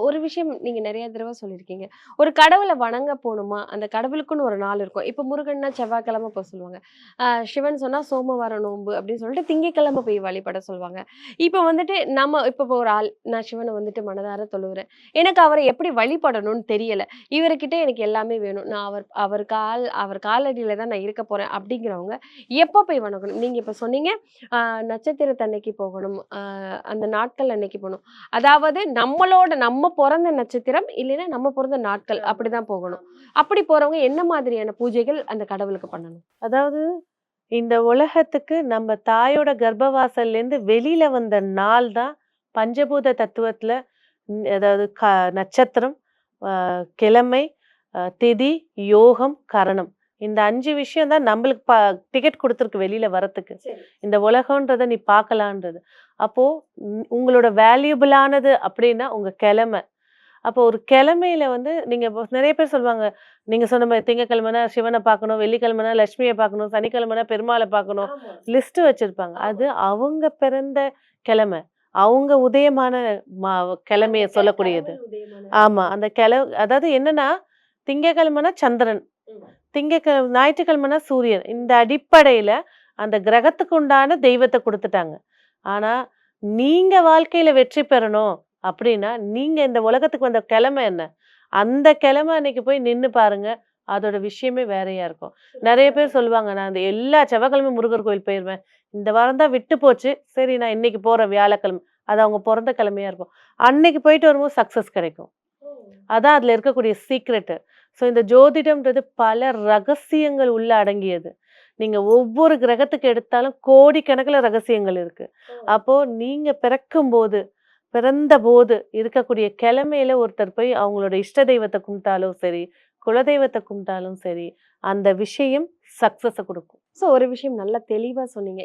ஒரு விஷயம் நீங்க நெறைய தடவ சொல்லியிருக்கீங்க. ஒரு கடவுள வணங்க போணுமா, அந்த கடவுளுக்குன்னு ஒரு நாள் இருக்கும். இப்ப முருகன்னா செவ்வாய்க்கிழமை போ சொல்லுவாங்க. சிவன் சொன்னா சோமவாரம் நோன்பு அப்படின்னு சொல்லிட்டு திங்கட்கிழமை போய் வழிபட சொல்லுவாங்க. இப்ப வந்துட்டு நம்ம இப்ப ஒரு ஆள் நான் சிவன வந்துட்டு மனதார தொழுவுறேன். எனக்கு அவர எப்படி வழிபடணும்னு தெரியல. இவருகிட்ட எனக்கு எல்லாமே வேணும். நான் அவர் காலடியில தான் நான் இருக்க போறேன் அப்படிங்கிறவங்க எப்ப போய் வணங்கணும்? நீங்க இப்ப சொன்னீங்க, அ நட்சத்திரத்தன்னைக்கு போகணும். அந்த நாட்கள் அன்னைக்கு போணும். அதாவது நம்ம பொறந்த நட்சத்திரம், இல்லைன்னா நம்ம பொறந்த நாட்கள் ஆமா, அப்படிதான் போகணும். ஆமா. அப்படி போறவங்க என்ன மாதிரியான பூஜைகள் அந்த கடவுளுக்கு பண்ணணும்? அதாவது இந்த உலகத்துக்கு நம்ம தாயோட கர்ப்பவாசல்லேருந்து வெளியில வந்த நாள் தான் பஞ்சபூத தத்துவத்துல அதாவது நட்சத்திரம், கிழமை, திதி, யோகம், கரணம். இந்த 5 விஷயம் தான் நம்மளுக்கு டிக்கெட் குடுத்துருக்கு வெளியில வரத்துக்கு. சரி. இந்த உலகம்ன்றத நீ பார்க்கலான்றது. அப்போ உங்களோட வேல்யூபிளானது அப்படின்னா உங்க கிழமை. அப்போ ஒரு கிழமையில வந்து நீங்க இப்போ நெறைய பேர் சொல்லுவாங்க, நீங்க சொன்ன மாரி திங்கட்கிழமைனா சிவன பார்க்கணும், வெள்ளிக்கிழமைனா லட்சுமிய பார்க்கணும், சனிக்கிழமைனா பெருமாள பார்க்கணும், ஆமா. லிஸ்ட் வச்சிருப்பாங்க. ஆமா. அது அவங்க பிறந்த கிழமை. அவங்க உதயமான மா அந்த கிழமைய சொல்லக்கூடியது. கடவுள் உதயமான ஆமா. அந்த அதாவது என்னன்னா, திங்கட்கிழமைனா சந்திரன், ம். ஞாயிற்றுக்கிழமைனா சூரியன். இந்த அடிப்படையில அந்த கிரகத்துக்கு உண்டான தெய்வத்த குடுத்துட்டாங்க. ஆனா, நீங்க வாழ்க்கையில வெற்றி பெறணும் அப்படின்னா, நீங்க இந்த உலகத்துக்கு வந்த கிழமை என்ன? அந்த கிழமை அன்னைக்கு போய் நின்னு பாருங்க. அதோட விஷயமே வேறையா இருக்கும். நெறைய பேர் சொல்லுவாங்க, "நான் அந்த எல்லா செவ்வாய்க்கிழமையும் முருகர் கோயில் போயிருவேன். இந்த வாரம் தான் விட்டு போச்சு. சரி நான் இன்னைக்கு போறேன் வியாழக்கிழமை." அது அவங்க பொறந்த கிழமையா இருக்கும். அன்னைக்கு போயிட்டு வரும்போது சக்சஸ் கிடைக்கும். ஓ! அதான் அதுல இருக்கக்கூடிய சீக்ரெட்டு. ஸோ இந்த ஜோதிடம்ன்றது பல ரகசியங்கள் உள்ள அடங்கியது. நீங்க ஒவ்வொரு கிரகத்துக்கு எடுத்தாலும் கோடிக்கணக்குல ரகசியங்கள் இருக்கு. ஓ! அப்போ நீங்க பிறந்தபோது இருக்கக்கூடிய கிழமையில ஒருத்தர் போய் அவங்களோட இஷ்ட தெய்வத்த கும்பிட்டாலும் சரி, குலதெய்வத்த கும்பிட்டாலும் சரி, அந்த விஷயம் சக்சஸ குடுக்கும். ஒரு விஷயம் நல்லா தெளிவா சொன்னீங்க.